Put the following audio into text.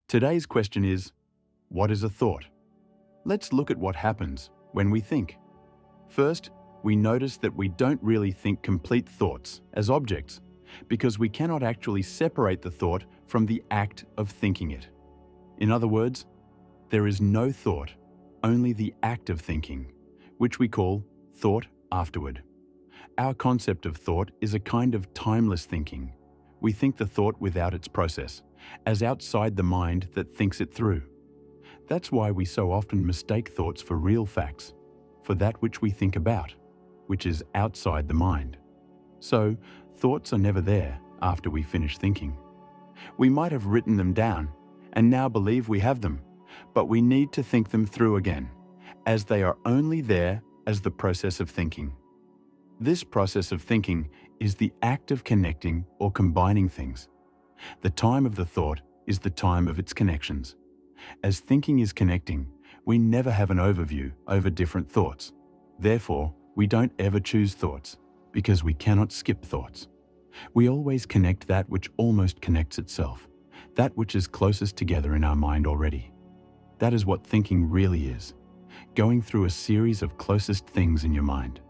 Today's question is, what is a thought? Let's look at what happens when we think. First, we notice that we don't really think complete thoughts as objects because we cannot actually separate the thought from the act of thinking it. In other words, there is no thought, only the act of thinking, which we call thought afterward. Our concept of thought is a kind of timeless thinking. We think the thought without its process, as outside the mind that thinks it through. That's why we so often mistake thoughts for real facts, for that which we think about, which is outside the mind. So, thoughts are never there after we finish thinking. We might have written them down and now believe we have them, but we need to think them through again, as they are only there as the process of thinking. This process of thinking is the act of connecting or combining things. The time of the thought is the time of its connections. As thinking is connecting, we never have an overview over different thoughts. Therefore, we don't ever choose thoughts, because we cannot skip thoughts. We always connect that which almost connects itself, that which is closest together in our mind already. That is what thinking really is, going through a series of closest things in your mind.